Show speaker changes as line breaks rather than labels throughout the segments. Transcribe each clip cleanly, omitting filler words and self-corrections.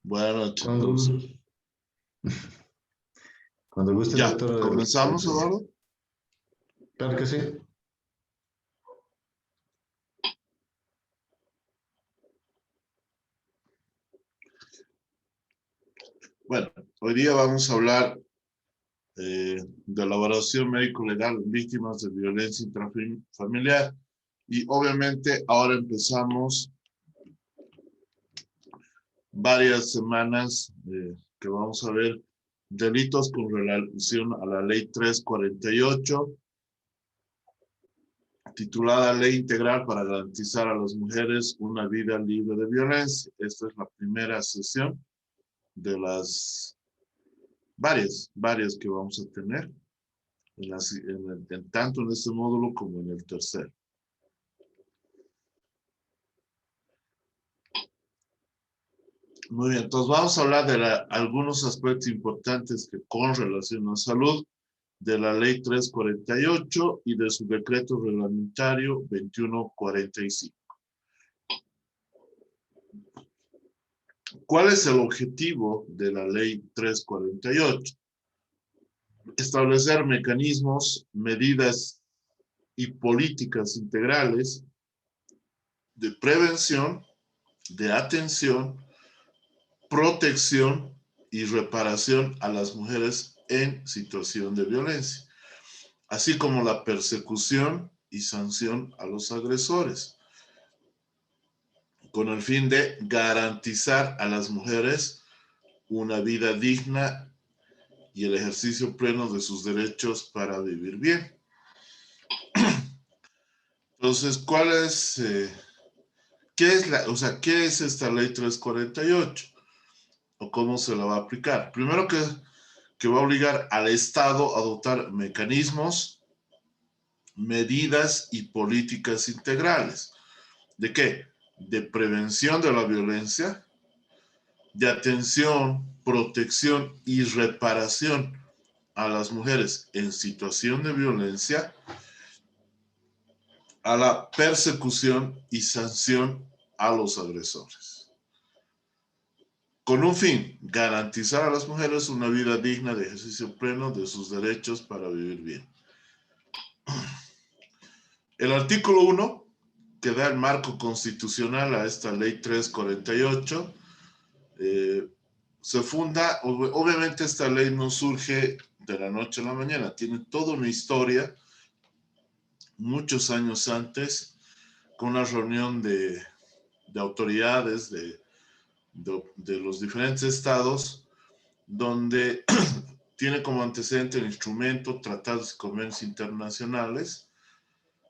Buenas noches,
Cuando,
todos.
cuando guste,
Ya,
doctor.
¿comenzamos, Eduardo?
Claro que sí.
Bueno, hoy día vamos a hablar de elaboración médico-legal en víctimas de violencia intrafamiliar. Y obviamente ahora empezamos varias semanas que vamos a ver delitos con relación a la ley 348, titulada Ley Integral para garantizar a las mujeres una vida libre de violencia. Esta es la primera sesión de las varias que vamos a tener, tanto en este módulo como en el tercero. Muy bien, entonces vamos a hablar de algunos aspectos importantes que con relación a salud, de la ley 348 y de su decreto reglamentario 2145. ¿Cuál es el objetivo de la ley 348? Establecer mecanismos, medidas y políticas integrales de prevención, de atención, protección y reparación a las mujeres en situación de violencia, así como la persecución y sanción a los agresores, con el fin de garantizar a las mujeres una vida digna y el ejercicio pleno de sus derechos para vivir bien. Entonces, ¿qué es esta ley 348? ¿O cómo se la va a aplicar? Primero que va a obligar al Estado a adoptar mecanismos, medidas y políticas integrales. ¿De qué? De prevención de la violencia, de atención, protección y reparación a las mujeres en situación de violencia, a la persecución y sanción a los agresores. Con un fin, garantizar a las mujeres una vida digna de ejercicio pleno de sus derechos para vivir bien. El artículo 1, que da el marco constitucional a esta ley 348, se funda, obviamente esta ley no surge de la noche a la mañana, tiene toda una historia, muchos años antes, con una reunión de autoridades de los diferentes estados, donde tiene como antecedente el instrumento tratados y convenios internacionales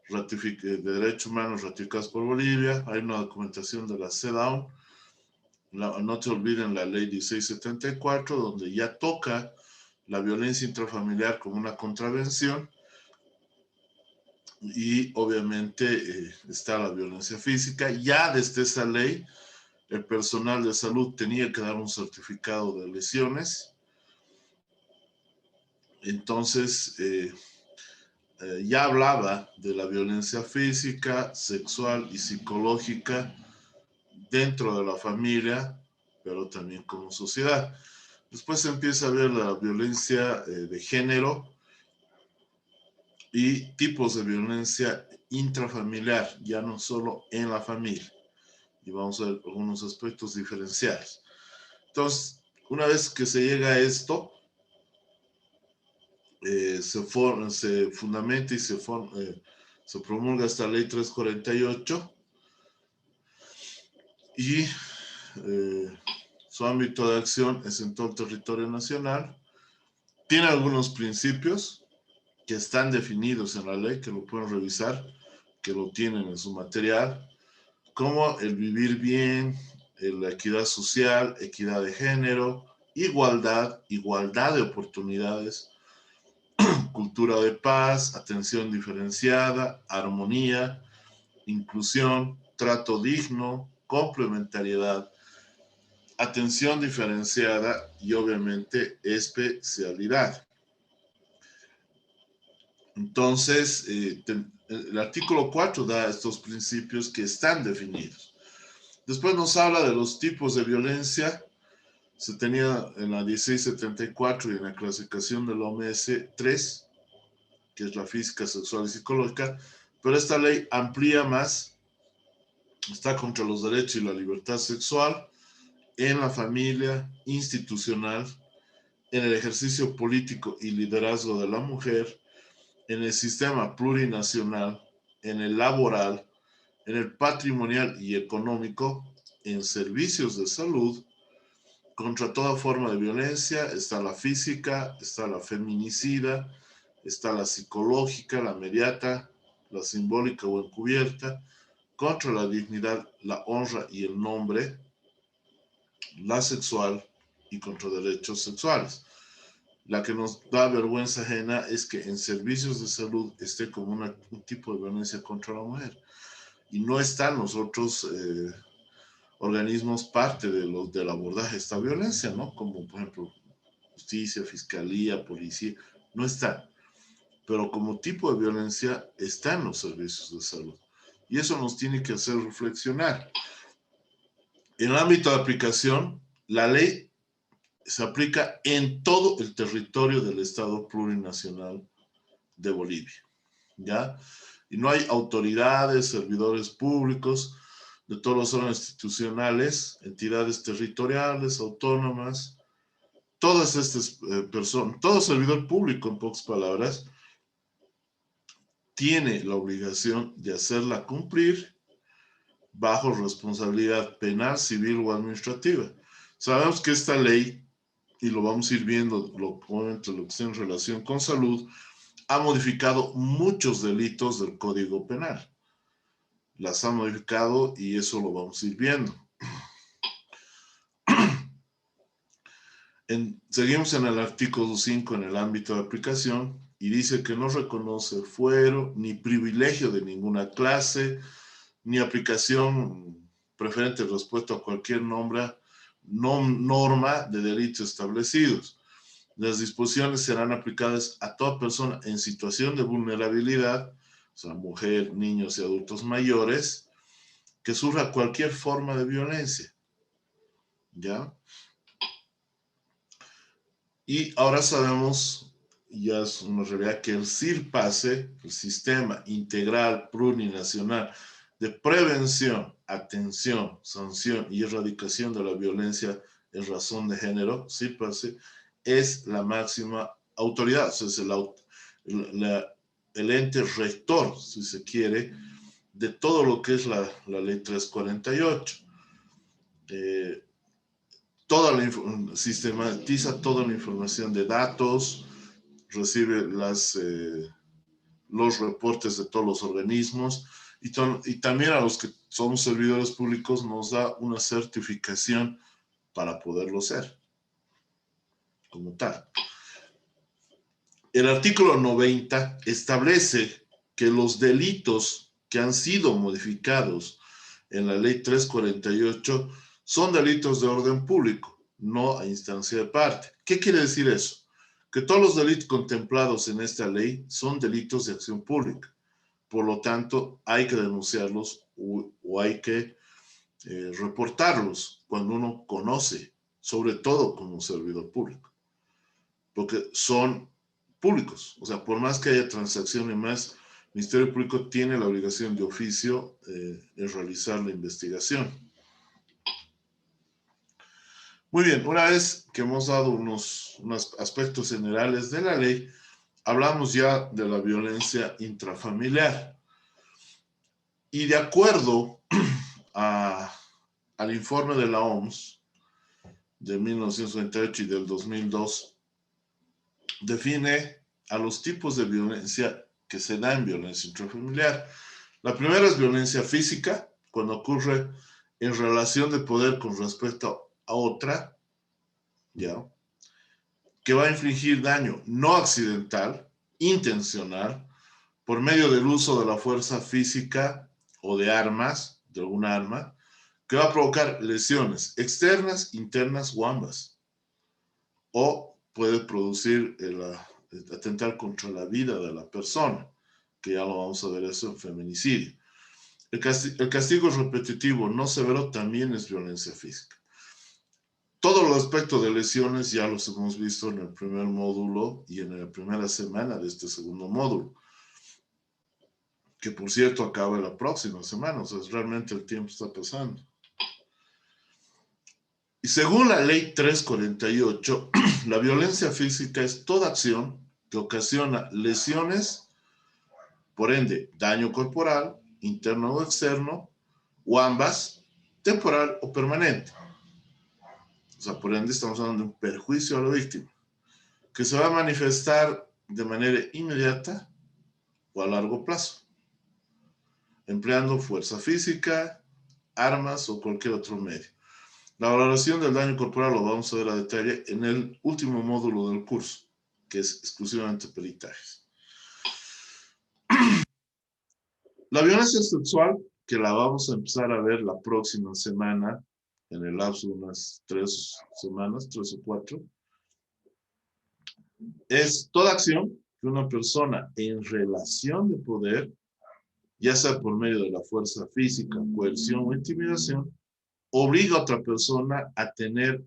de derechos humanos ratificados por Bolivia. Hay una documentación de la CEDAW. No se olviden la ley 1674, donde ya toca la violencia intrafamiliar como una contravención, y obviamente está la violencia física. Ya desde esa ley, el personal de salud tenía que dar un certificado de lesiones. Entonces, ya hablaba de la violencia física, sexual y psicológica dentro de la familia, pero también como sociedad. Después se empieza a ver la violencia de género y tipos de violencia intrafamiliar, ya no solo en la familia. Y vamos a ver algunos aspectos diferenciales. Entonces, una vez que se llega a esto, se fundamenta y se promulga esta ley 348 y su ámbito de acción es en todo el territorio nacional. Tiene algunos principios que están definidos en la ley, que lo pueden revisar, que lo tienen en su material, como el vivir bien, la equidad social, equidad de género, igualdad de oportunidades, cultura de paz, atención diferenciada, armonía, inclusión, trato digno, complementariedad, atención diferenciada y obviamente especialidad. Entonces, el artículo 4 da estos principios que están definidos. Después nos habla de los tipos de violencia se tenía en la 1674 y en la clasificación de la OMS 3, que es la física, sexual y psicológica, pero esta ley amplía más, está contra los derechos y la libertad sexual, en la familia, institucional, en el ejercicio político y liderazgo de la mujer, en el sistema plurinacional, en el laboral, en el patrimonial y económico, en servicios de salud, contra toda forma de violencia. Está la física, está la feminicida, está la psicológica, la mediata, la simbólica o encubierta, contra la dignidad, la honra y el nombre, la sexual y contra derechos sexuales. La que nos da vergüenza ajena es que en servicios de salud esté como un tipo de violencia contra la mujer. Y no están los otros organismos parte del abordaje de esta violencia, ¿no? Como por ejemplo justicia, fiscalía, policía, no están. Pero como tipo de violencia está en los servicios de salud. Y eso nos tiene que hacer reflexionar. En el ámbito de aplicación, la ley se aplica en todo el territorio del Estado plurinacional de Bolivia, ¿ya? Y no hay autoridades, servidores públicos de todos los órganos institucionales, entidades territoriales, autónomas, todas estas personas, todo servidor público, en pocas palabras, tiene la obligación de hacerla cumplir bajo responsabilidad penal, civil o administrativa. Sabemos que esta ley, y lo vamos a ir viendo, obviamente lo que está en relación con salud, ha modificado muchos delitos del Código Penal. Las ha modificado y eso lo vamos a ir viendo. Seguimos en el artículo 5 en el ámbito de aplicación y dice que no reconoce fuero ni privilegio de ninguna clase, ni aplicación preferente respecto a cualquier norma de delitos establecidos. Las disposiciones serán aplicadas a toda persona en situación de vulnerabilidad, o sea, mujer, niños y adultos mayores, que sufra cualquier forma de violencia. ¿Ya? Y ahora sabemos, ya es una realidad, que el CIRPASE, el Sistema Integral Plurinacional de Prevención, Atención, Sanción y Erradicación de la Violencia en Razón de Género, CIRPASE, es la máxima autoridad, o sea, es el ente rector, si se quiere, de todo lo que es la ley 348. Sistematiza toda la información de datos, recibe los reportes de todos los organismos y también a los que somos servidores públicos nos da una certificación para poderlo ser como tal. El artículo 90 establece que los delitos que han sido modificados en la ley 348 son delitos de orden público, no a instancia de parte. ¿Qué quiere decir eso? Que todos los delitos contemplados en esta ley son delitos de acción pública. Por lo tanto, hay que denunciarlos o hay que reportarlos cuando uno conoce, sobre todo como servidor público, porque son públicos. O sea, por más que haya transacción y más, el Ministerio Público tiene la obligación de oficio de realizar la investigación. Muy bien, una vez que hemos dado unos aspectos generales de la ley, hablamos ya de la violencia intrafamiliar. Y de acuerdo al informe de la OMS de 1998 y del 2002, define a los tipos de violencia que se da en violencia intrafamiliar. La primera es violencia física, cuando ocurre en relación de poder con respecto a otra, ¿ya? Que va a infligir daño no accidental, intencional, por medio del uso de la fuerza física o de armas, de alguna arma, que va a provocar lesiones externas, internas o ambas. O puede producir atentar contra la vida de la persona, que ya lo vamos a ver eso en feminicidio. El castigo repetitivo no severo también es violencia física. Todos los aspectos de lesiones ya los hemos visto en el primer módulo y en la primera semana de este segundo módulo, que por cierto acaba la próxima semana, o sea, realmente el tiempo está pasando. Y según la ley 348, la violencia física es toda acción que ocasiona lesiones, por ende, daño corporal, interno o externo, o ambas, temporal o permanente. O sea, por ende estamos hablando de un perjuicio a la víctima, que se va a manifestar de manera inmediata o a largo plazo, empleando fuerza física, armas o cualquier otro medio. La valoración del daño corporal lo vamos a ver a detalle en el último módulo del curso, que es exclusivamente peritajes. La violencia sexual, que la vamos a empezar a ver la próxima semana, en el lapso de unas 3 semanas, 3 o 4, es toda acción que una persona en relación de poder, ya sea por medio de la fuerza física, coerción o intimidación, obliga a otra persona a tener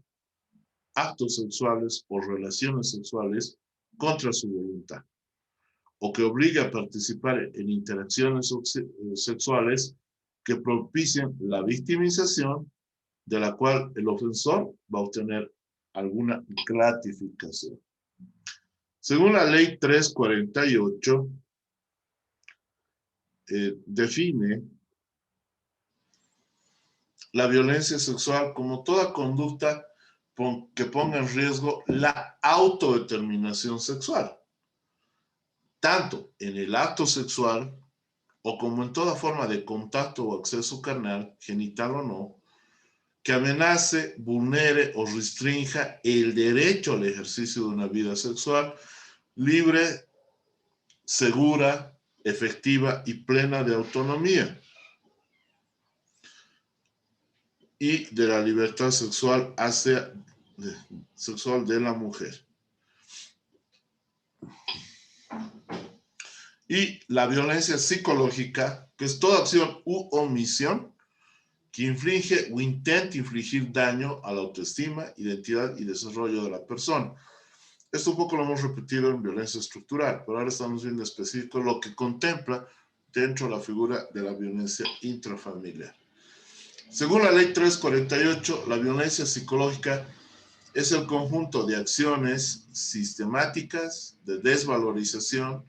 actos sexuales o relaciones sexuales contra su voluntad, o que obliga a participar en interacciones sexuales que propicien la victimización, de la cual el ofensor va a obtener alguna gratificación. Según la ley 348, define la violencia sexual como toda conducta que ponga en riesgo la autodeterminación sexual, tanto en el acto sexual o como en toda forma de contacto o acceso carnal, genital o no, que amenace, vulnere o restrinja el derecho al ejercicio de una vida sexual libre, segura, efectiva y plena de autonomía, y de la libertad sexual sexual de la mujer. Y la violencia psicológica, que es toda acción u omisión que inflige o intenta infligir daño a la autoestima, identidad y desarrollo de la persona. Esto un poco lo hemos repetido en violencia estructural, pero ahora estamos viendo específico lo que contempla dentro de la figura de la violencia intrafamiliar. Según la ley 348, la violencia psicológica es el conjunto de acciones sistemáticas de desvalorización,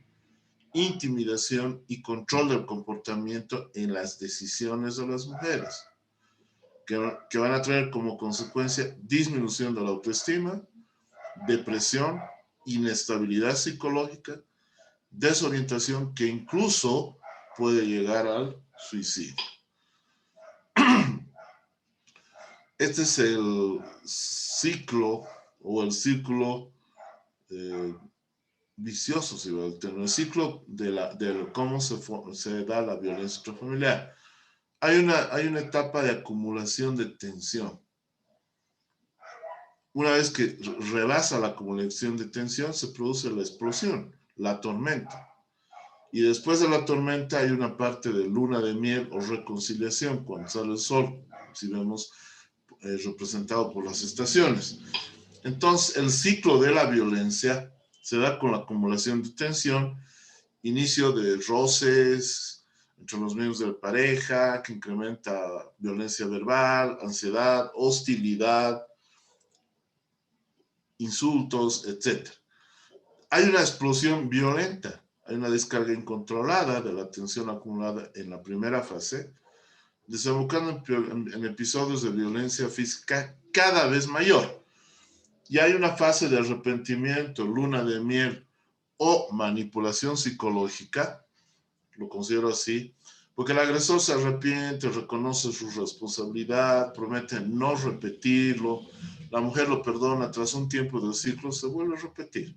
intimidación y control del comportamiento en las decisiones de las mujeres, que van a traer como consecuencia disminución de la autoestima, depresión, inestabilidad psicológica, desorientación que incluso puede llegar al suicidio. Este es el ciclo o el círculo vicioso, si va a tener el ciclo de cómo se da la violencia intrafamiliar. Hay una etapa de acumulación de tensión. Una vez que rebasa la acumulación de tensión, se produce la explosión, la tormenta. Y después de la tormenta hay una parte de luna de miel o reconciliación, cuando sale el sol, si vemos representado por las estaciones. Entonces, el ciclo de la violencia se da con la acumulación de tensión, inicio de roces entre los miembros de la pareja, que incrementa violencia verbal, ansiedad, hostilidad, insultos, etc. Hay una explosión violenta, hay una descarga incontrolada de la tensión acumulada en la primera fase, desembocando en episodios de violencia física cada vez mayor. Y hay una fase de arrepentimiento, luna de miel o manipulación psicológica, lo considero así, porque el agresor se arrepiente, reconoce su responsabilidad, promete no repetirlo, la mujer lo perdona, tras un tiempo del ciclo se vuelve a repetir.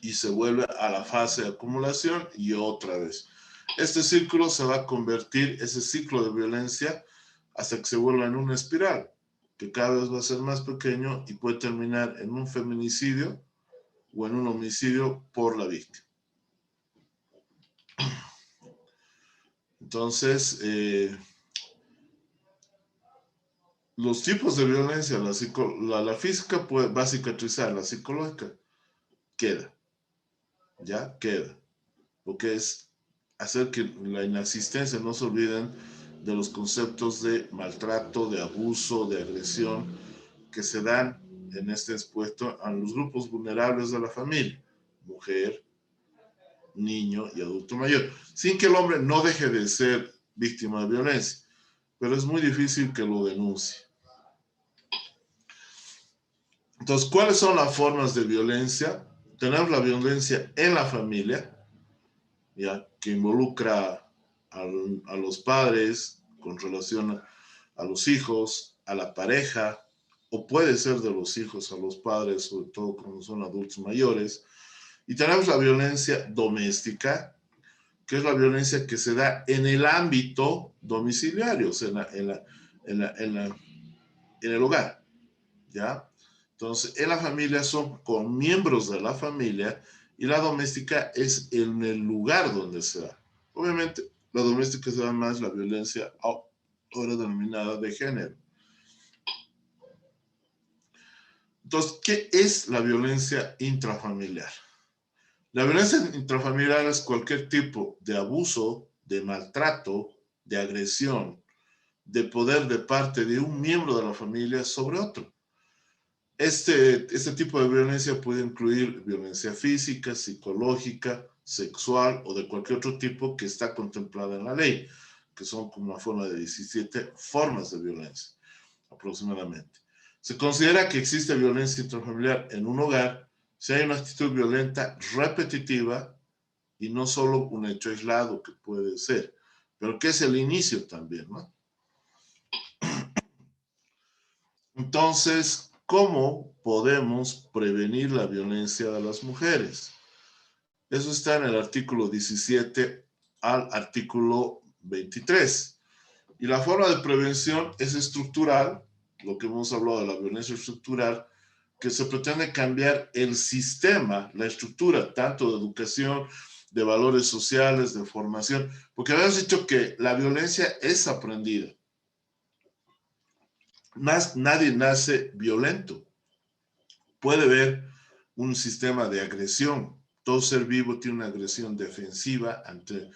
Y se vuelve a la fase de acumulación y otra vez. Este círculo se va a convertir, ese ciclo de violencia, hasta que se vuelva en una espiral, que cada vez va a ser más pequeño y puede terminar en un feminicidio o en un homicidio por la víctima. Entonces, los tipos de violencia, la física va a cicatrizar, la psicológica queda, ya queda, porque es hacer que la inexistencia, no se olviden de los conceptos de maltrato, de abuso, de agresión que se dan en este expuesto a los grupos vulnerables de la familia, mujer, niño y adulto mayor, sin que el hombre no deje de ser víctima de violencia, pero es muy difícil que lo denuncie. Entonces, ¿cuáles son las formas de violencia? Tenemos la violencia en la familia, ¿ya? Que involucra a los padres con relación a los hijos, a la pareja, o puede ser de los hijos a los padres, sobre todo cuando son adultos mayores. Y tenemos la violencia doméstica, que es la violencia que se da en el ámbito domiciliario, o sea, en el hogar, ¿ya? Entonces, en la familia son con miembros de la familia y la doméstica es en el lugar donde se da. Obviamente, la doméstica se da más la violencia ahora denominada de género. Entonces, ¿qué es la violencia intrafamiliar? La violencia intrafamiliar es cualquier tipo de abuso, de maltrato, de agresión, de poder de parte de un miembro de la familia sobre otro. Este tipo de violencia puede incluir violencia física, psicológica, sexual o de cualquier otro tipo que está contemplada en la ley, que son como una forma de 17 formas de violencia, aproximadamente. Se considera que existe violencia intrafamiliar en un hogar si hay una actitud violenta repetitiva y no solo un hecho aislado que puede ser, pero que es el inicio también, ¿no? Entonces, ¿cómo podemos prevenir la violencia de las mujeres? Eso está en el artículo 17 al artículo 23. Y la forma de prevención es estructural, lo que hemos hablado de la violencia estructural, que se pretende cambiar el sistema, la estructura, tanto de educación, de valores sociales, de formación, porque habíamos dicho que la violencia es aprendida. Nadie nace violento. Puede haber un sistema de agresión. Todo ser vivo tiene una agresión defensiva ante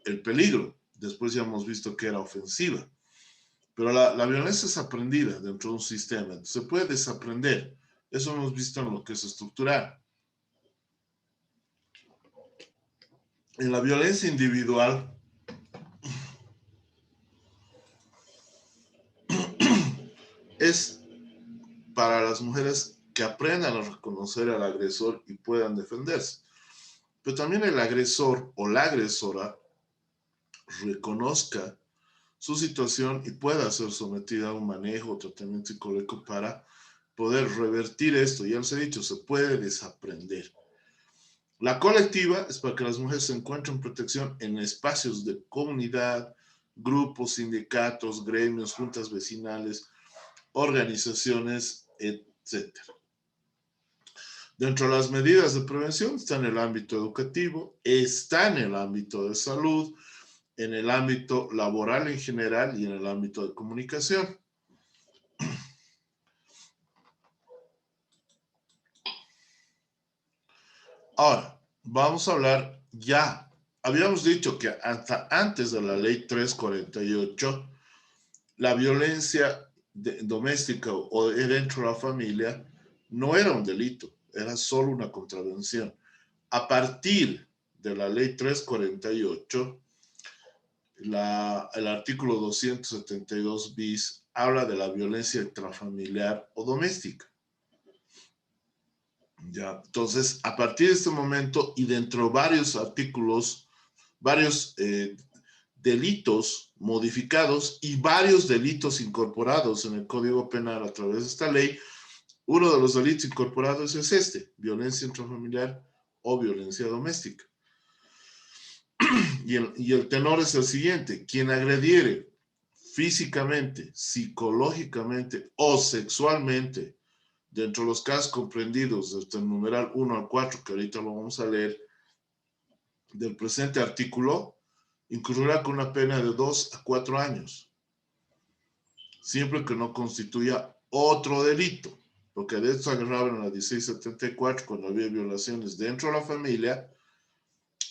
el peligro. Después ya hemos visto que era ofensiva. Pero la violencia es aprendida dentro de un sistema. Se puede desaprender. Eso hemos visto en lo que es estructural. En la violencia individual, es para las mujeres que aprendan a reconocer al agresor y puedan defenderse. Pero también el agresor o la agresora reconozca su situación y pueda ser sometida a un manejo o tratamiento psicológico para poder revertir esto. Ya les he dicho, se puede desaprender. La colectiva es para que las mujeres se encuentren protección en espacios de comunidad, grupos, sindicatos, gremios, juntas vecinales, organizaciones, etc. Dentro de las medidas de prevención está en el ámbito educativo, está en el ámbito de salud, en el ámbito laboral en general y en el ámbito de comunicación. Ahora, vamos a hablar ya. Habíamos dicho que hasta antes de la ley 348, la violencia doméstica o dentro de la familia no era un delito, era solo una contravención. A partir de la ley 348, el artículo 272 bis habla de la violencia intrafamiliar o doméstica. Ya, entonces, a partir de este momento y dentro de varios artículos, varios delitos modificados y varios delitos incorporados en el Código Penal a través de esta ley, uno de los delitos incorporados es este, violencia intrafamiliar o violencia doméstica. Y el tenor es el siguiente: quien agrediere físicamente, psicológicamente o sexualmente, dentro de los casos comprendidos desde el numeral 1 al 4, que ahorita lo vamos a leer, del presente artículo, incurrirá con una pena de 2 a 4 años. siempre que no constituya otro delito, porque de esto agarraban en la 1674 cuando había violaciones dentro de la familia,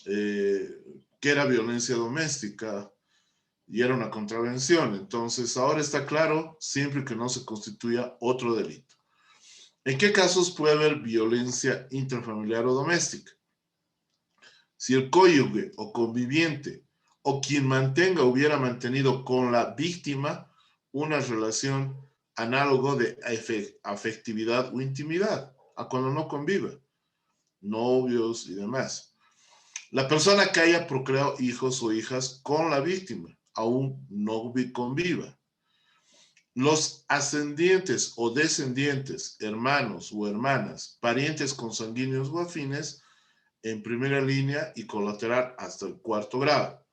que era violencia doméstica y era una contravención. Entonces ahora está claro, siempre que no se constituya otro delito. ¿En qué casos puede haber violencia intrafamiliar o doméstica? Si el cónyuge o conviviente o quien mantenga hubiera mantenido con la víctima una relación análogo de afectividad o intimidad, a cuando no conviva, novios y demás. La persona que haya procreado hijos o hijas con la víctima, aún no conviva. Los ascendientes o descendientes, hermanos o hermanas, parientes consanguíneos o afines, en primera línea y colateral hasta el cuarto grado.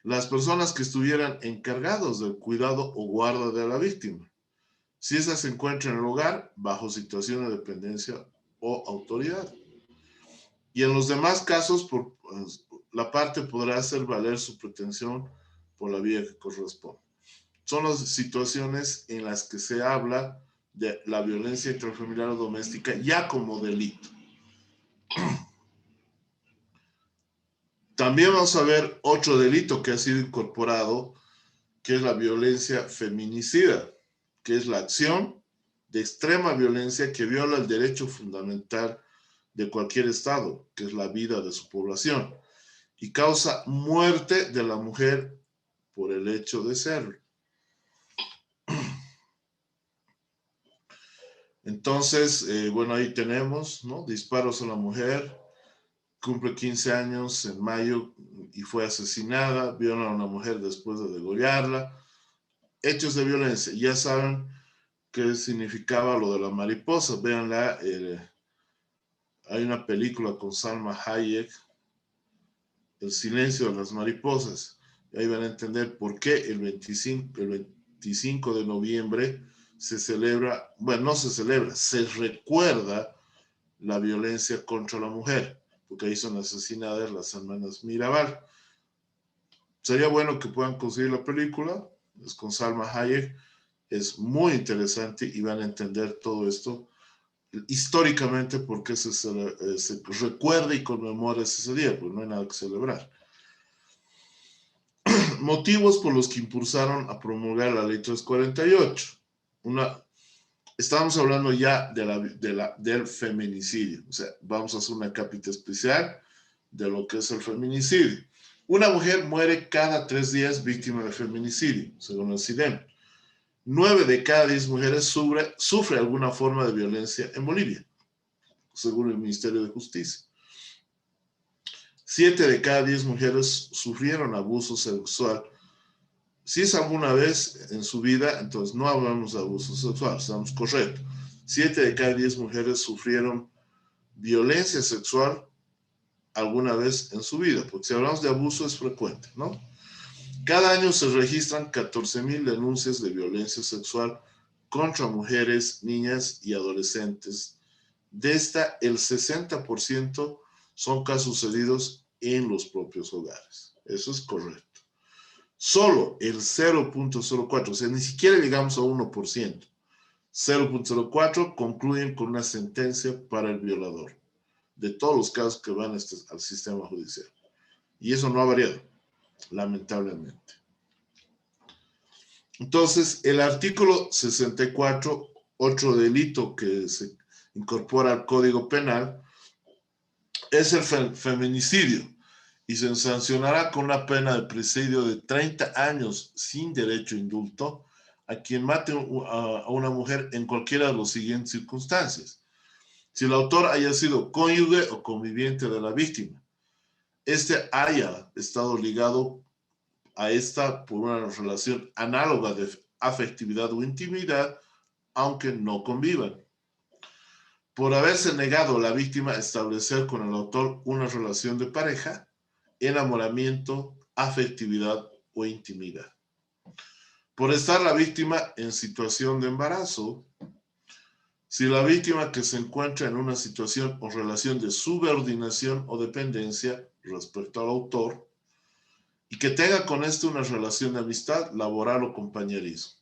Las personas que estuvieran encargados del cuidado o guarda de la víctima, si esa se encuentra en el hogar bajo situación de dependencia o autoridad. Y en los demás casos, la parte podrá hacer valer su pretensión por la vía que corresponde. Son las situaciones en las que se habla de la violencia intrafamiliar o doméstica ya como delito. También vamos a ver otro delito que ha sido incorporado, que es la violencia feminicida, que es la acción de extrema violencia que viola el derecho fundamental de cualquier estado, que es la vida de su población, y causa muerte de la mujer por el hecho de serlo. Entonces, bueno, ahí tenemos, ¿no? Disparos a la mujer, cumple 15 años en mayo y fue asesinada, viola a una mujer después de degollarla. Hechos de violencia, ya saben qué significaba lo de la mariposa, véanla, hay una película con Salma Hayek, El silencio de las mariposas, y ahí van a entender por qué el 25 de noviembre se celebra, bueno, no se celebra, se recuerda la violencia contra la mujer, porque ahí son asesinadas las hermanas Mirabal. Sería bueno que puedan conseguir la película, es con Salma Hayek, es muy interesante y van a entender todo esto históricamente por qué se recuerda y conmemora ese día, pues no hay nada que celebrar. Motivos por los que impulsaron a promulgar la ley 348. Estamos hablando ya del feminicidio, o sea, vamos a hacer una cápita especial de lo que es el feminicidio. Una mujer muere cada 3 días víctima de feminicidio, según el CIDEM. 9 de cada 10 mujeres sufre alguna forma de violencia en Bolivia, según el Ministerio de Justicia. 7 de cada 10 mujeres sufrieron abuso sexual. Si es alguna vez en su vida, entonces no hablamos de abuso sexual, estamos correctos. 7 de cada 10 mujeres sufrieron violencia sexual alguna vez en su vida, porque si hablamos de abuso es frecuente, ¿no? Cada año se registran 14,000 denuncias de violencia sexual contra mujeres, niñas y adolescentes. De esta, el 60% son casos sucedidos en los propios hogares. Eso es correcto. Solo el 0.04, o sea, ni siquiera llegamos a 1%. 0.04 concluyen con una sentencia para el violador, de todos los casos que van al sistema judicial. Y eso no ha variado, lamentablemente. Entonces, el artículo 64, otro delito que se incorpora al Código Penal, es el feminicidio y se sancionará con una pena de presidio de 30 años sin derecho a indulto a quien mate a una mujer en cualquiera de las siguientes circunstancias. Si el autor haya sido cónyuge o conviviente de la víctima, este haya estado ligado a esta por una relación análoga de afectividad o intimidad, aunque no convivan. Por haberse negado la víctima a establecer con el autor una relación de pareja, enamoramiento, afectividad o intimidad. Por estar la víctima en situación de embarazo, si la víctima que se encuentra en una situación o relación de subordinación o dependencia respecto al autor, y que tenga con este una relación de amistad, laboral o compañerismo.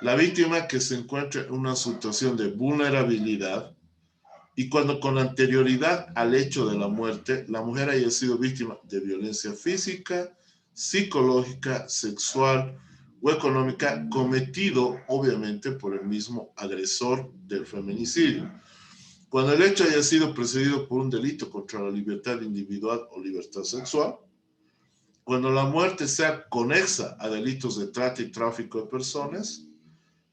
La víctima que se encuentra en una situación de vulnerabilidad y cuando con anterioridad al hecho de la muerte, la mujer haya sido víctima de violencia física, psicológica, sexual o económica, cometido obviamente por el mismo agresor del feminicidio. Cuando el hecho haya sido precedido por un delito contra la libertad individual o libertad sexual, cuando la muerte sea conexa a delitos de trata y tráfico de personas,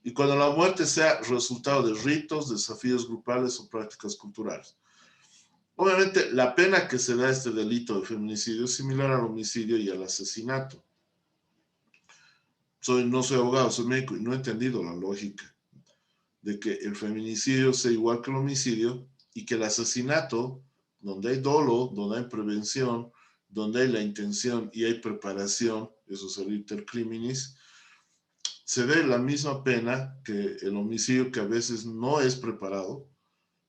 y cuando la muerte sea resultado de ritos, desafíos grupales o prácticas culturales. Obviamente, la pena que se da a este delito de feminicidio es similar al homicidio y al asesinato. No soy abogado, soy médico y no he entendido la lógica de que el feminicidio sea igual que el homicidio y que el asesinato, donde hay dolo, donde hay prevención, donde hay la intención y hay preparación, eso es el iter criminis, se dé la misma pena que el homicidio que a veces no es preparado,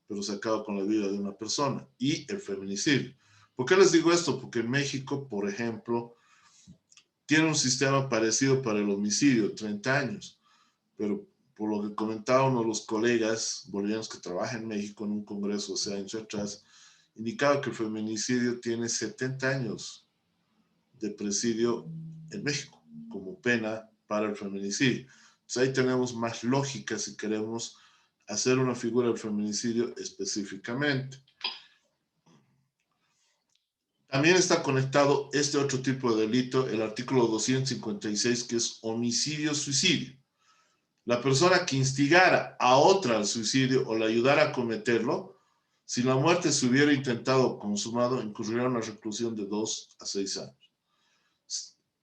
pero se acaba con la vida de una persona, y el feminicidio. ¿Por qué les digo esto? Porque en México, por ejemplo, tiene un sistema parecido para el homicidio, 30 años, pero por lo que comentaba uno de los colegas bolivianos que trabaja en México en un congreso hace años atrás, indicaba que el feminicidio tiene 70 años de presidio en México como pena para el feminicidio. Entonces ahí tenemos más lógica si queremos hacer una figura del feminicidio específicamente. También está conectado este otro tipo de delito, el artículo 256, que es homicidio-suicidio. La persona que instigara a otra al suicidio o la ayudara a cometerlo, si la muerte se hubiera intentado o consumado, incurriría en una reclusión de 2 a 6 años.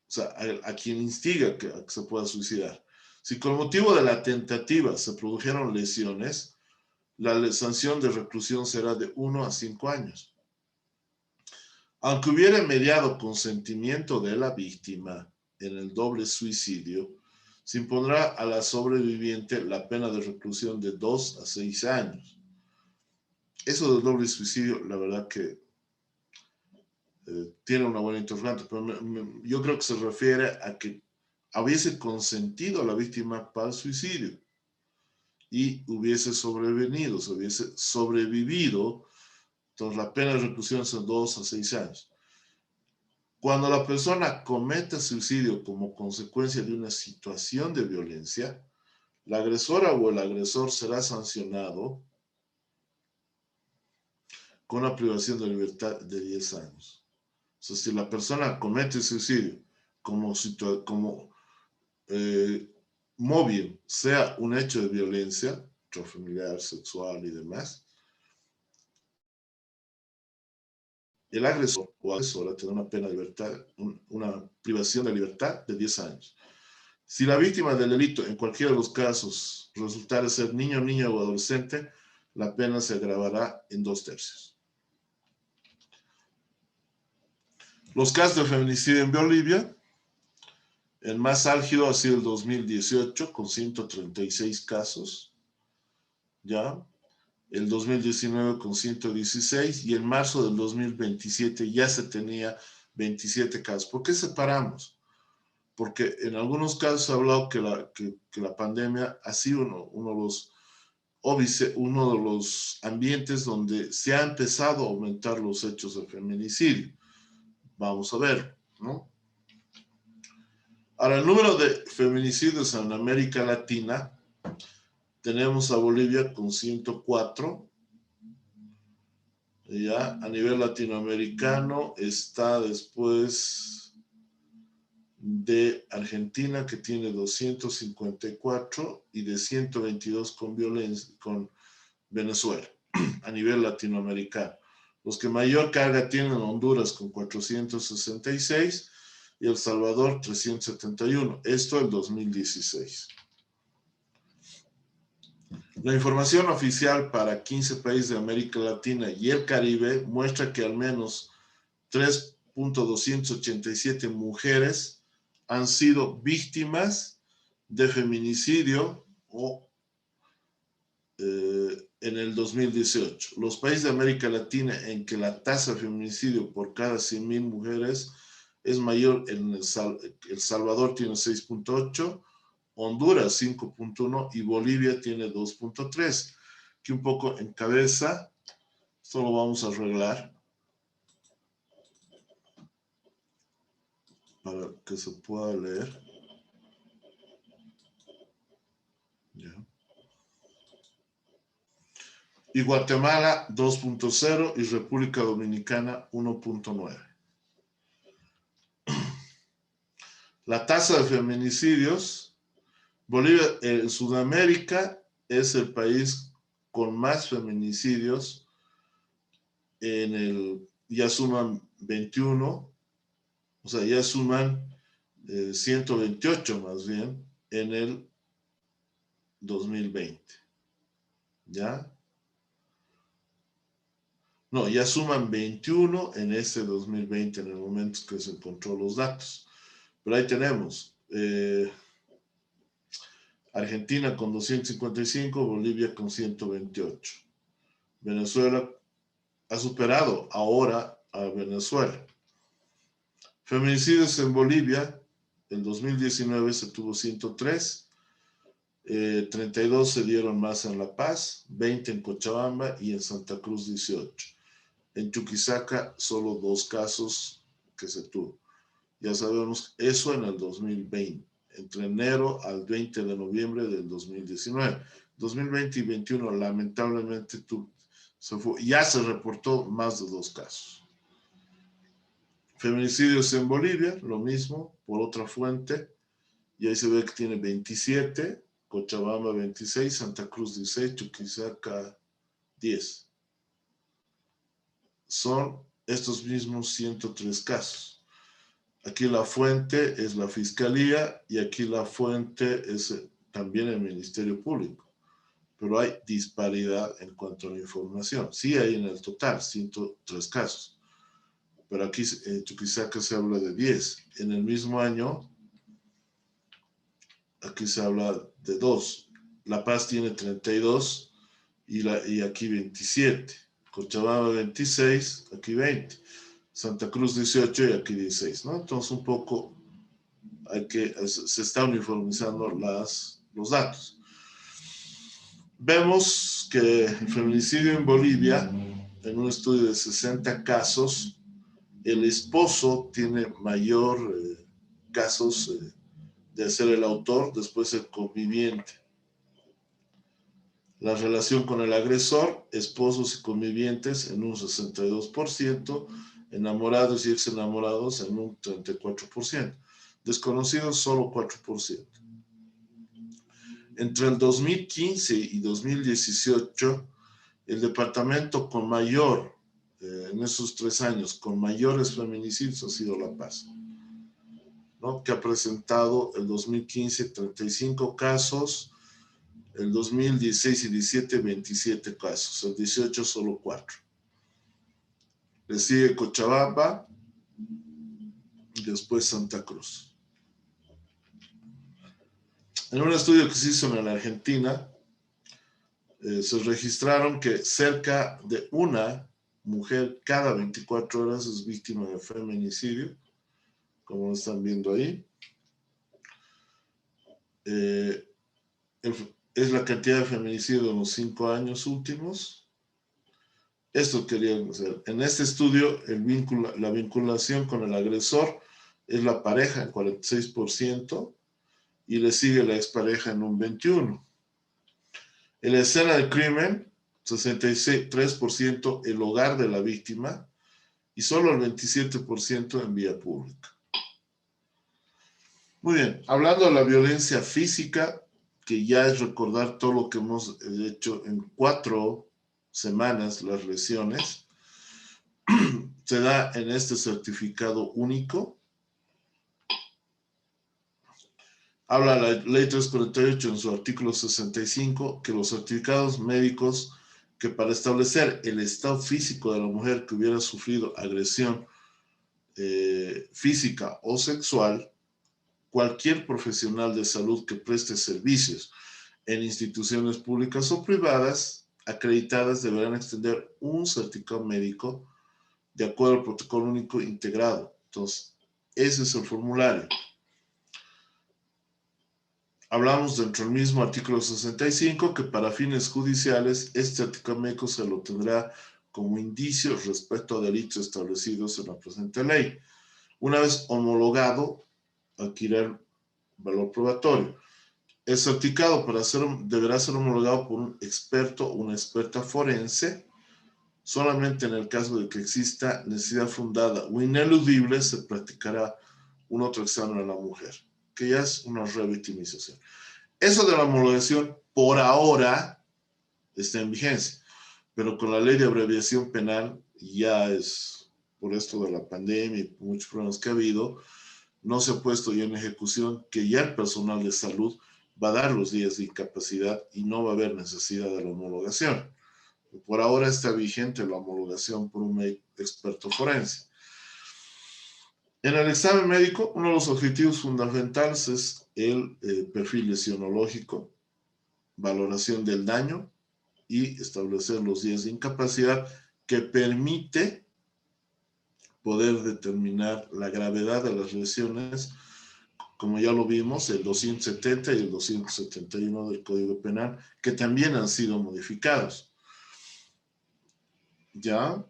O sea, a quien instiga a que se pueda suicidar. Si con motivo de la tentativa se produjeron lesiones, la sanción de reclusión será de 1 a 5 años. Aunque hubiera mediado consentimiento de la víctima en el doble suicidio, se impondrá a la sobreviviente la pena de reclusión de 2 a 6 años. Eso del doble suicidio, la verdad que tiene una buena interrogante, pero yo creo que se refiere a que hubiese consentido a la víctima para el suicidio y hubiese sobrevivido, se hubiese sobrevivido, entonces la pena de reclusión es de 2 a 6 años. Cuando la persona comete suicidio como consecuencia de una situación de violencia, la agresora o el agresor será sancionado con una privación de libertad de 10 años. O sea, si la persona comete suicidio como móvil, sea un hecho de violencia, intrafamiliar, sexual y demás, el agresor o agresora tendrá una pena de libertad, una privación de libertad de 10 años. Si la víctima del delito, en cualquiera de los casos, resultara ser niño, niña o adolescente, la pena se agravará en 2/3. Los casos de feminicidio en Bolivia, el más álgido ha sido el 2018, con 136 casos, ¿ya? El 2019 con 116 y en marzo del 2027 ya se tenía 27 casos. ¿Por qué separamos? Porque en algunos casos se ha hablado que la pandemia ha sido uno de los ambientes donde se ha empezado a aumentar los hechos de feminicidio. Vamos a ver, ¿no? Ahora, el número de feminicidios en América Latina, tenemos a Bolivia con 104. Ya a nivel latinoamericano está después de Argentina, que tiene 254, y de 122 con Venezuela, a nivel latinoamericano. Los que mayor carga tienen Honduras con 466 y El Salvador 371. Esto el 2016. La información oficial para 15 países de América Latina y el Caribe muestra que al menos 3.287 mujeres han sido víctimas de feminicidio en el 2018. Los países de América Latina en que la tasa de feminicidio por cada 100.000 mujeres es mayor, El Salvador tiene 6.8, Honduras 5.1 y Bolivia tiene 2.3. Aquí un poco en cabeza, esto lo vamos a arreglar para que se pueda leer. Ya. Y Guatemala 2.0 y República Dominicana 1.9. La tasa de feminicidios, Bolivia, en Sudamérica es el país con más feminicidios, ya suman 21, o sea, ya suman 128 más bien en el 2020. ¿Ya? No, ya suman 21 en ese 2020, en el momento que se encontró los datos. Pero ahí tenemos Argentina con 255, Bolivia con 128. Venezuela ha superado ahora a Venezuela. Feminicidios en Bolivia, en 2019 se tuvo 103, 32 se dieron más en La Paz, 20 en Cochabamba y en Santa Cruz 18. En Chuquisaca solo 2 casos que se tuvo. Ya sabemos eso en el 2020, entre enero al 20 de noviembre del 2019. 2020 y 2021 lamentablemente ya se reportó más de 2 casos. Feminicidios en Bolivia, lo mismo, por otra fuente, y ahí se ve que tiene 27, Cochabamba 26, Santa Cruz 16, Chuquisaca 10. Son estos mismos 103 casos. Aquí la fuente es la Fiscalía y aquí la fuente es también el Ministerio Público. Pero hay disparidad en cuanto a la información. Sí hay en el total 103 casos. Pero aquí en Chuquisaca se habla de 10. En el mismo año, aquí se habla de 2. La Paz tiene 32 y aquí 27. Cochabamba 26, aquí 20. Santa Cruz 18 y aquí 16, ¿no? Entonces un poco se está uniformizando los datos. Vemos que el feminicidio en Bolivia, en un estudio de 60 casos, el esposo tiene mayor casos de ser el autor, después el conviviente. La relación con el agresor, esposos y convivientes en un 62%, enamorados y ex enamorados en un 34%, desconocidos solo 4%. Entre el 2015 y 2018, el departamento con mayor, en esos 3 años, con mayores feminicidios ha sido La Paz, ¿no? Que ha presentado el 2015 35 casos, el 2016 y 17 27 casos, el 18 solo 4. Le sigue Cochabamba y después Santa Cruz. En un estudio que se hizo en la Argentina, se registraron que cerca de una mujer cada 24 horas es víctima de feminicidio, como están viendo ahí. Es la cantidad de feminicidio en los 5 años últimos. Esto quería hacer. En este estudio, la vinculación con el agresor es la pareja en 46% y le sigue la expareja en un 21%. En la escena del crimen, 63% el hogar de la víctima y solo el 27% en vía pública. Muy bien, hablando de la violencia física, que ya es recordar todo lo que hemos hecho en 4 semanas, las lesiones, se da en este certificado único. Habla la ley 348 en su artículo 65 que los certificados médicos que para establecer el estado físico de la mujer que hubiera sufrido agresión física o sexual, cualquier profesional de salud que preste servicios en instituciones públicas o privadas acreditadas deberán extender un certificado médico de acuerdo al protocolo único integrado. Entonces, ese es el formulario. Hablamos dentro del mismo artículo 65 que para fines judiciales este certificado médico se lo tendrá como indicio respecto a delitos establecidos en la presente ley. Una vez homologado, adquirirá valor probatorio. El certificado deberá ser homologado por un experto o una experta forense. Solamente en el caso de que exista necesidad fundada o ineludible se practicará un otro examen a la mujer, que ya es una revictimización. Eso de la homologación por ahora está en vigencia, pero con la ley de abreviación penal ya es, por esto de la pandemia y muchos problemas que ha habido, no se ha puesto ya en ejecución que ya el personal de salud va a dar los días de incapacidad y no va a haber necesidad de la homologación. Por ahora está vigente la homologación por un experto forense. En el examen médico, uno de los objetivos fundamentales es el perfil lesionológico, valoración del daño y establecer los días de incapacidad que permite poder determinar la gravedad de las lesiones, como ya lo vimos, el 270 y el 271 del Código Penal, que también han sido modificados. ¿Ya?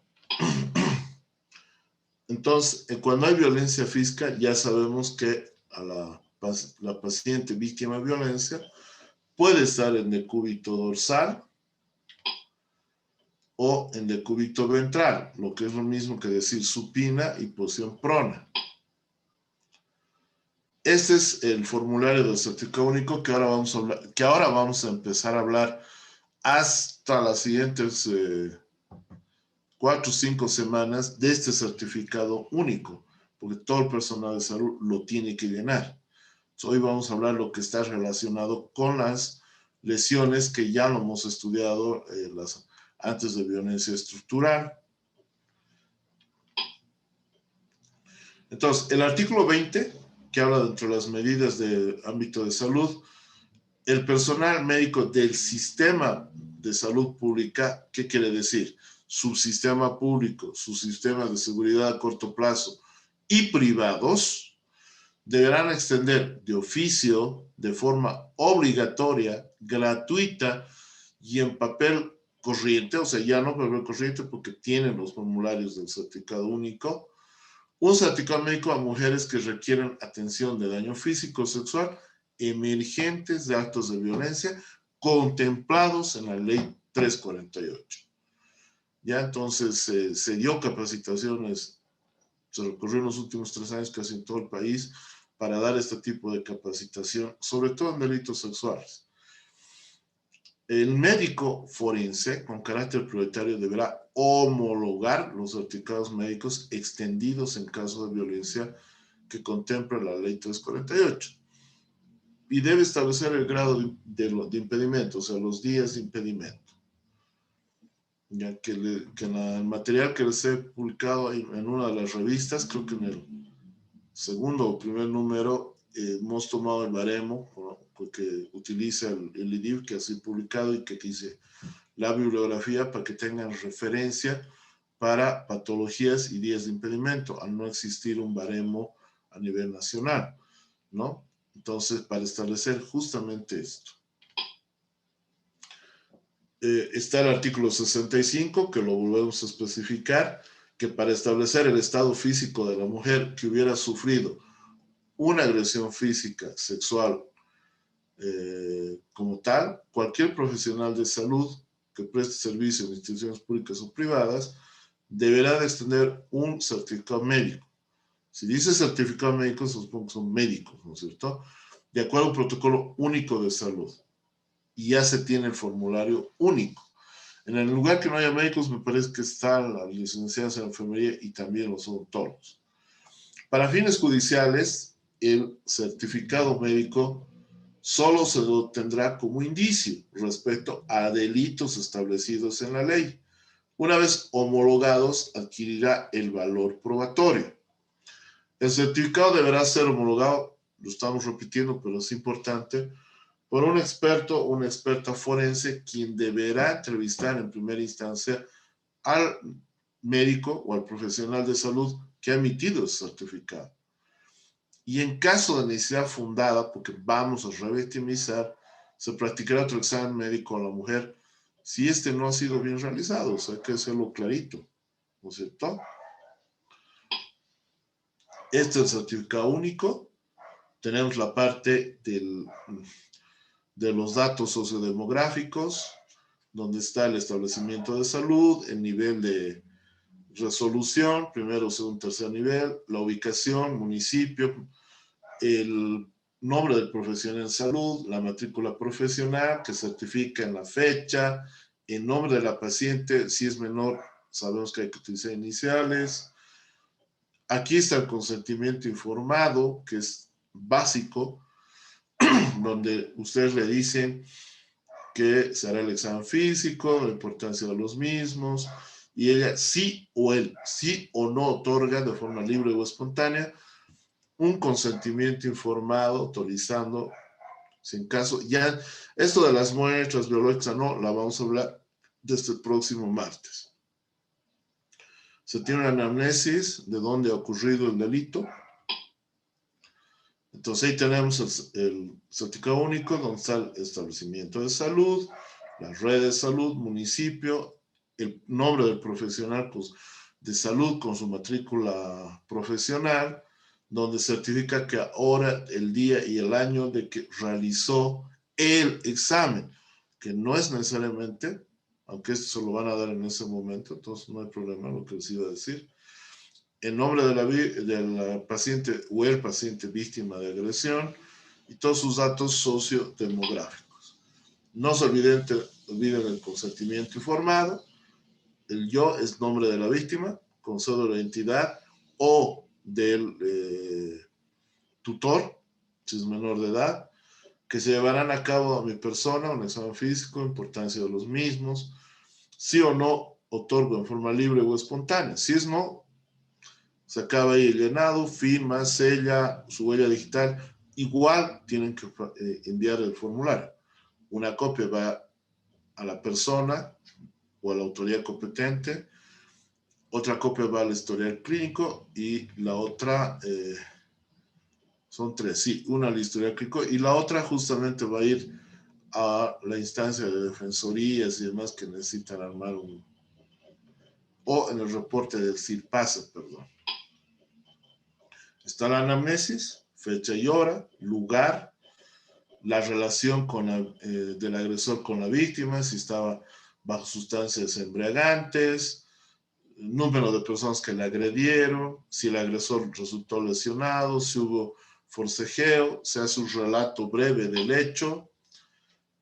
Entonces, cuando hay violencia física, ya sabemos que a la paciente víctima de violencia puede estar en decúbito dorsal o en decúbito ventral, lo que es lo mismo que decir supina y posición prona. Este es el formulario del certificado único que ahora vamos a empezar a hablar hasta las siguientes 4 o 5 semanas de este certificado único, porque todo el personal de salud lo tiene que llenar. Entonces, hoy vamos a hablar lo que está relacionado con las lesiones que ya lo hemos estudiado antes de violencia estructural. Entonces, el artículo 20, que habla dentro de las medidas de ámbito de salud, el personal médico del sistema de salud pública, ¿qué quiere decir? Subsistema público, sus sistemas de seguridad a corto plazo y privados, deberán extender de oficio, de forma obligatoria, gratuita y en papel corriente, o sea, ya no papel corriente porque tienen los formularios del certificado único, un certificado médico a mujeres que requieren atención de daño físico o sexual emergentes de actos de violencia contemplados en la ley 348. Ya entonces se dio capacitaciones, se recorrió en los últimos 3 años casi en todo el país para dar este tipo de capacitación, sobre todo en delitos sexuales. El médico forense con carácter prioritario deberá homologar los certificados médicos extendidos en caso de violencia que contempla la ley 348. Y debe establecer el grado de impedimento, o sea, los días de impedimento. Ya que en el material que les he publicado en una de las revistas, creo que en el segundo o primer número, hemos tomado el baremo que utiliza el IDIF, que ha sido publicado y que dice la bibliografía para que tengan referencia para patologías y días de impedimento, al no existir un baremo a nivel nacional, ¿no? Entonces, para establecer justamente esto. Está el artículo 65, que lo volvemos a especificar, que para establecer el estado físico de la mujer que hubiera sufrido una agresión física, sexual, como tal, cualquier profesional de salud que preste servicio en instituciones públicas o privadas deberá de extender un certificado médico. Si dice certificado médico, se supone que son médicos, ¿no es cierto? De acuerdo a un protocolo único de salud. Y ya se tiene el formulario único. En el lugar que no haya médicos, me parece que están las licenciadas en enfermería y también los odontólogos. Para fines judiciales, el certificado médico solo se lo tendrá como indicio respecto a delitos establecidos en la ley. Una vez homologados, adquirirá el valor probatorio. El certificado deberá ser homologado, lo estamos repitiendo, pero es importante, por un experto o una experta forense, quien deberá entrevistar en primera instancia al médico o al profesional de salud que ha emitido ese certificado. Y en caso de necesidad fundada, porque vamos a revictimizar, se practicará otro examen médico a la mujer si este no ha sido bien realizado. O sea, hay que hacerlo clarito, ¿no es cierto? Este es el certificado único. Tenemos la parte de los datos sociodemográficos, donde está el establecimiento de salud, el nivel de resolución, primero, segundo, tercer nivel, la ubicación, municipio, el nombre del profesional en salud, la matrícula profesional que certifica en la fecha, el nombre de la paciente, si es menor, sabemos que hay que utilizar iniciales. Aquí está el consentimiento informado, que es básico, donde ustedes le dicen que se hará el examen físico, la importancia de los mismos, y ella sí o él, sí o no otorga de forma libre o espontánea un consentimiento informado, autorizando, sin caso, ya esto de las muestras biológicas, no, la vamos a hablar desde el próximo martes. Se tiene una anamnesis de dónde ha ocurrido el delito. Entonces ahí tenemos el certificado único, donde está el establecimiento de salud, la red de salud, municipio, el nombre del profesional de salud con su matrícula profesional, donde certifica que ahora el día y el año de que realizó el examen, que no es necesariamente, aunque esto se lo van a dar en ese momento, entonces no hay problema lo que les iba a decir. El nombre de la paciente o el paciente víctima de agresión y todos sus datos sociodemográficos. No se olviden el consentimiento informado. El yo es nombre de la víctima, con cédula de identidad o del tutor, si es menor de edad, que se llevarán a cabo a mi persona un examen físico, importancia de los mismos, sí o no otorgo en forma libre o espontánea. Si es no, se acaba ahí el llenado, firma, sella, su huella digital. Igual tienen que enviar el formulario. Una copia va a la persona o a la autoridad competente, otra copia va al historial clínico y la otra, son tres, sí, una al historial clínico y la otra justamente va a ir a la instancia de defensorías y demás que necesitan armar o en el reporte del CIRPASA, perdón. Está la anamnesis, fecha y hora, lugar, la relación del agresor con la víctima, si estaba bajo sustancias embriagantes, número de personas que le agredieron, si el agresor resultó lesionado, si hubo forcejeo, se hace un relato breve del hecho.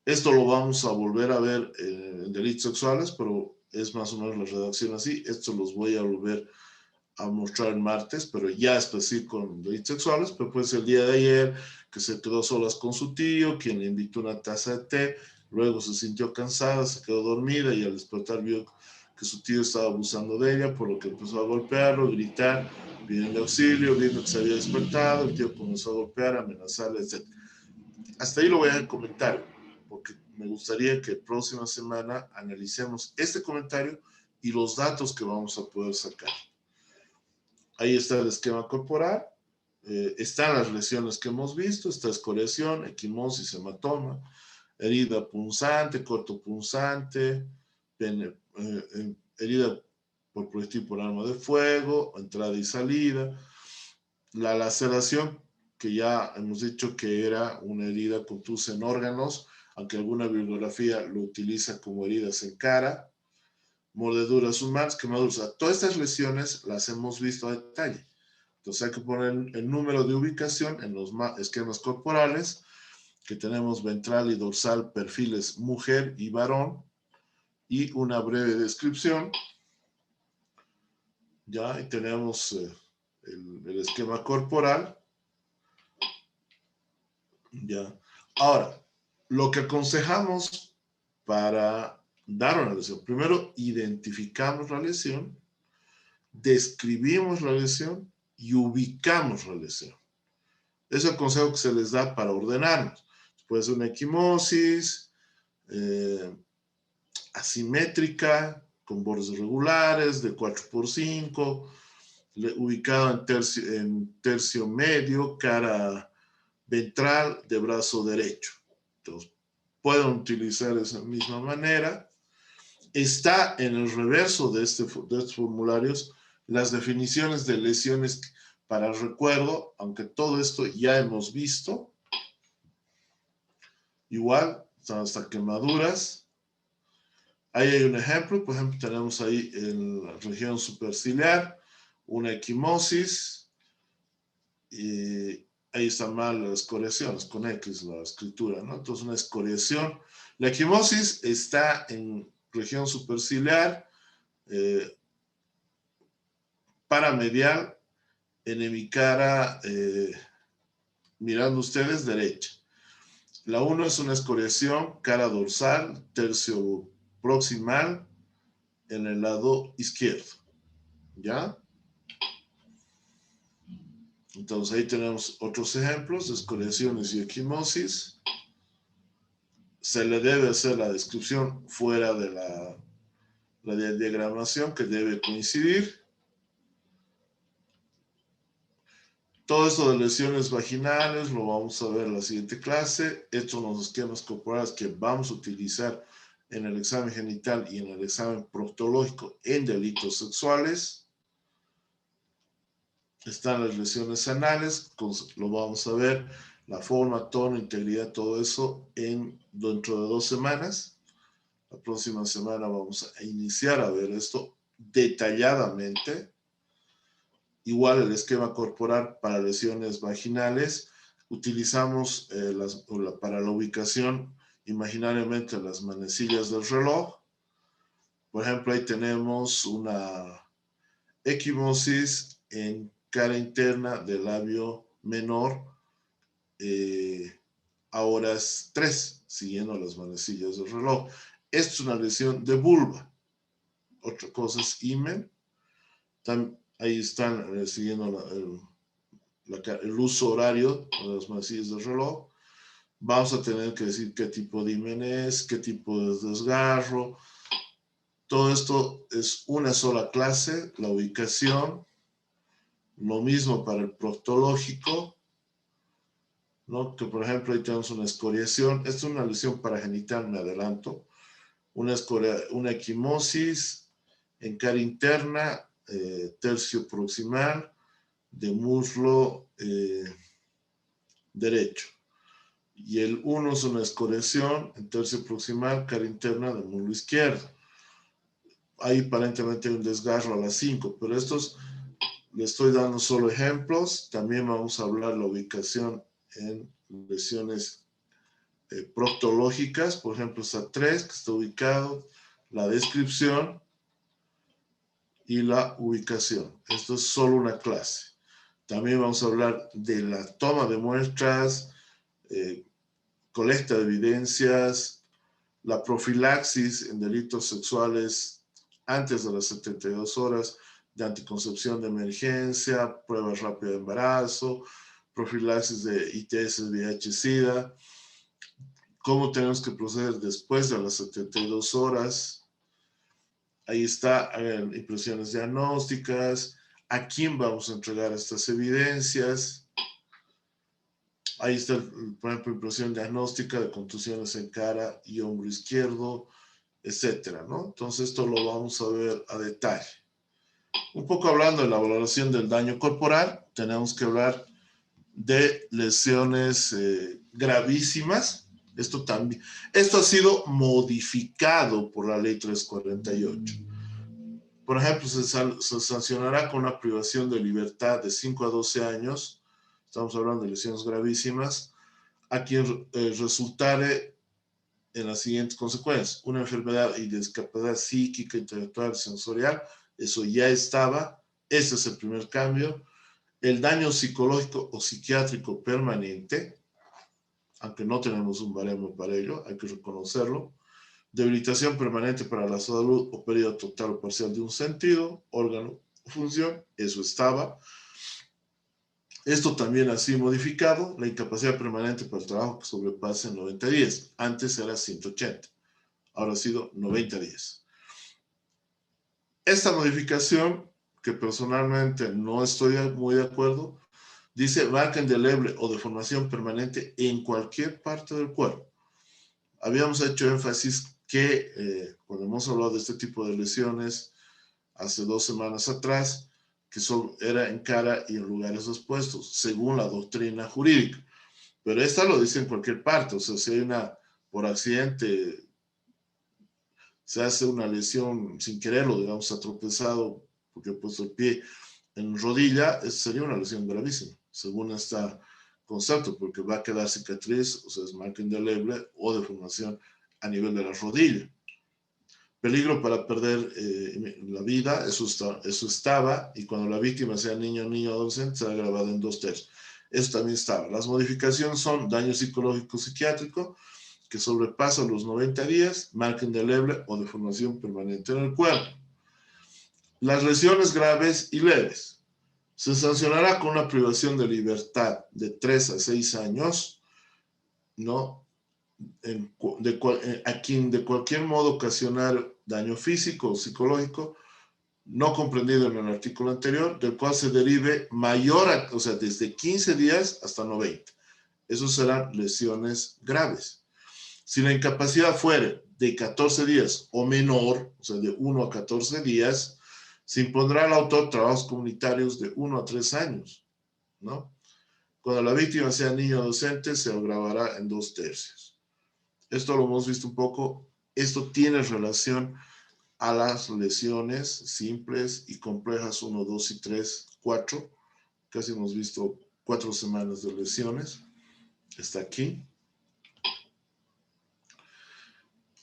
Esto lo vamos a volver a ver en delitos sexuales, pero es más o menos la redacción así. Esto los voy a volver a mostrar el martes, pero ya específico con delitos sexuales, pero pues el día de ayer que se quedó solas con su tío, quien le invitó una taza de té, luego se sintió cansada, se quedó dormida y al despertar vio que su tío estaba abusando de ella, por lo que empezó a golpearlo, gritar, pidiendo auxilio, viendo que se había despertado, el tío comenzó a golpear, a amenazarle, etc. Hasta ahí lo voy a comentar, porque me gustaría que próxima semana analicemos este comentario y los datos que vamos a poder sacar. Ahí está el esquema corporal, están las lesiones que hemos visto, está escoriación, equimosis, hematoma, herida punzante, cortopunzante, herida por proyectil por arma de fuego, entrada y salida, la laceración, que ya hemos dicho que era una herida contusa en órganos, aunque alguna bibliografía lo utiliza como heridas en cara, mordeduras humanas, quemaduras. Todas estas lesiones las hemos visto a detalle. Entonces hay que poner el número de ubicación en los esquemas corporales, que tenemos ventral y dorsal, perfiles mujer y varón, y una breve descripción. Ya, y tenemos el esquema corporal. Ya. Ahora, lo que aconsejamos para dar una lesión, primero identificamos la lesión, describimos la lesión y ubicamos la lesión. Es el consejo que se les da para ordenarnos. Puede ser una equimosis asimétrica, con bordes irregulares, de 4x5, ubicado en tercio medio, cara ventral de brazo derecho. Entonces, pueden utilizar esa misma manera. Está en el reverso de estos formularios las definiciones de lesiones para recuerdo, aunque todo esto ya hemos visto. Igual, hasta quemaduras. Ahí hay un ejemplo, por ejemplo, tenemos ahí en la región superciliar una equimosis, y ahí están mal las escoriaciones, con X la escritura, ¿no? Entonces una escoriación. La equimosis está en región superciliar, paramedial, en mi cara, mirando ustedes, derecha. La 1 es una escoriación, cara dorsal, tercio proximal, en el lado izquierdo, ¿ya? Entonces ahí tenemos otros ejemplos de escoriaciones y equimosis. Se le debe hacer la descripción fuera de la diagramación, que debe coincidir. Todo esto de lesiones vaginales lo vamos a ver en la siguiente clase. Estos son los esquemas corporales que vamos a utilizar en el examen genital y en el examen proctológico en delitos sexuales. Están las lesiones anales, lo vamos a ver, la forma, tono, integridad, todo eso dentro de 2 semanas. La próxima semana vamos a iniciar a ver esto detalladamente. Igual el esquema corporal para lesiones vaginales, utilizamos para la ubicación imaginariamente las manecillas del reloj. Por ejemplo, ahí tenemos una equimosis en cara interna del labio menor a horas 3, siguiendo las manecillas del reloj. Esto es una lesión de vulva. Otra cosa es himen. Ahí están siguiendo el uso horario de las manecillas del reloj. Vamos a tener que decir qué tipo de himen es, qué tipo de desgarro. Todo esto es una sola clase, la ubicación. Lo mismo para el proctológico, ¿no? Que por ejemplo ahí tenemos una escoriación. Esta es una lesión paragenital, me adelanto. Una equimosis en cara interna, tercio proximal, de muslo derecho. Y el 1 es una escoriación en tercio proximal, cara interna de muslo izquierdo. Ahí aparentemente hay un desgarro a las 5, pero estos le estoy dando solo ejemplos. También vamos a hablar la ubicación en lesiones proctológicas. Por ejemplo, esta 3 que está ubicado, la descripción y la ubicación. Esto es solo una clase. También vamos a hablar de la toma de muestras, colecta de evidencias, la profilaxis en delitos sexuales antes de las 72 horas, de anticoncepción de emergencia, pruebas rápidas de embarazo, profilaxis de ITS, VIH, SIDA, cómo tenemos que proceder después de las 72 horas. Ahí está, impresiones diagnósticas, a quién vamos a entregar estas evidencias. Ahí está, por ejemplo, impresión diagnóstica de contusiones en cara y hombro izquierdo, etcétera, ¿no? Entonces esto lo vamos a ver a detalle. Un poco hablando de la valoración del daño corporal, tenemos que hablar de lesiones gravísimas. Esto ha sido modificado por la ley 348. Por ejemplo, se sancionará con una privación de libertad de 5 a 12 años, estamos hablando de lesiones gravísimas, a quien resultare en las siguientes consecuencias: una enfermedad y discapacidad psíquica, intelectual, sensorial. Eso ya estaba, ese es el primer cambio. El daño psicológico o psiquiátrico permanente, aunque no tenemos un baremo para ello, hay que reconocerlo. Debilitación permanente para la salud o pérdida total o parcial de un sentido, órgano o función, eso estaba. Esto también ha sido modificado, la incapacidad permanente para el trabajo que sobrepase 90 días. Antes era 180, ahora ha sido 90 días. Esta modificación que personalmente no estoy muy de acuerdo, dice marca indeleble o deformación permanente en cualquier parte del cuerpo. Habíamos hecho énfasis que cuando hemos hablado de este tipo de lesiones hace 2 semanas atrás, que era en cara y en lugares expuestos, según la doctrina jurídica. Pero esta lo dice en cualquier parte, o sea, si hay por accidente, se hace una lesión sin quererlo, digamos, ha tropezado porque ha puesto el pie en rodilla, sería una lesión gravísima, según este concepto, porque va a quedar cicatriz, o sea, es marca indeleble o deformación a nivel de la rodilla. Peligro para perder la vida, eso estaba, y cuando la víctima sea niño o niño adolescente, será grabado en 2/3. Eso también estaba. Las modificaciones son daño psicológico psiquiátrico, que sobrepasa los 90 días, marca indeleble o deformación permanente en el cuerpo. Las lesiones graves y leves. Se sancionará con una privación de libertad de 3 a 6 años, ¿no? A quien de cualquier modo ocasionar daño físico o psicológico no comprendido en el artículo anterior, del cual se derive mayor, o sea, desde 15 días hasta 90. Esos serán lesiones graves. Si la incapacidad fuere de 14 días o menor, o sea, de 1 a 14 días, se impondrá al autor trabajos comunitarios de 1 a 3 años, ¿no? Cuando la víctima sea niño o docente, se agravará en 2/3. Esto lo hemos visto un poco. Esto tiene relación a las lesiones simples y complejas 1, 2 y 3, 4. Casi hemos visto 4 semanas de lesiones. Está aquí.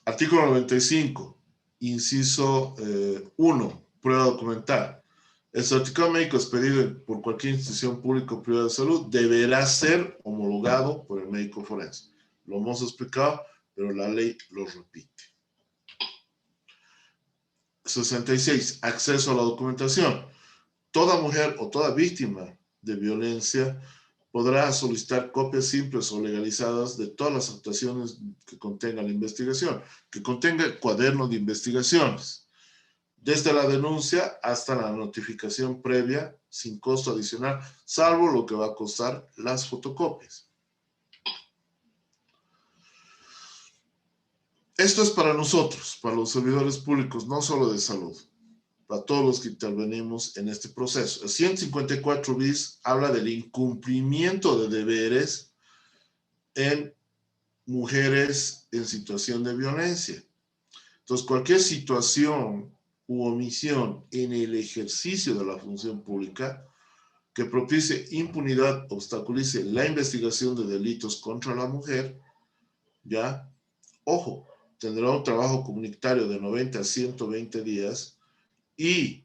Artículo 95, inciso 1, prueba documental. El certificado médico expedido por cualquier institución pública o privada de salud deberá ser homologado por el médico forense. Lo hemos explicado, pero la ley lo repite. 66. Acceso a la documentación. Toda mujer o toda víctima de violencia podrá solicitar copias simples o legalizadas de todas las actuaciones que contenga la investigación, que contenga el cuaderno de investigaciones, desde la denuncia hasta la notificación previa, sin costo adicional, salvo lo que va a costar las fotocopias. Esto es para nosotros, para los servidores públicos, no solo de salud, para todos los que intervenimos en este proceso. El 154 bis habla del incumplimiento de deberes en mujeres en situación de violencia. Entonces, cualquier situación u omisión en el ejercicio de la función pública que propicie impunidad, obstaculice la investigación de delitos contra la mujer, ya, ojo, tendrá un trabajo comunitario de 90 a 120 días y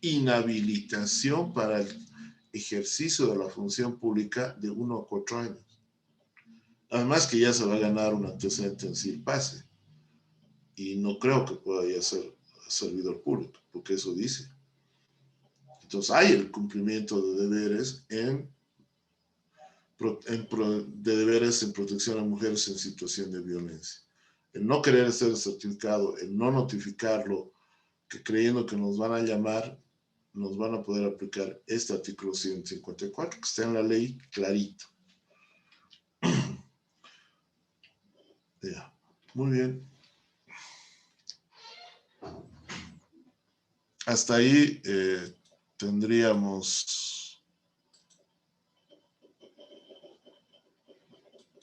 inhabilitación para el ejercicio de la función pública de 1 a 4 años. Además que ya se va a ganar un antecedente en sí el pase. Y no creo que pueda ya ser servidor público, porque eso dice. Entonces hay el cumplimiento de deberes en protección a mujeres en situación de violencia. El no querer ser certificado, el no notificarlo, que creyendo que nos van a llamar, nos van a poder aplicar este artículo 154, que está en la ley clarito. Ya, muy bien. Hasta ahí tendríamos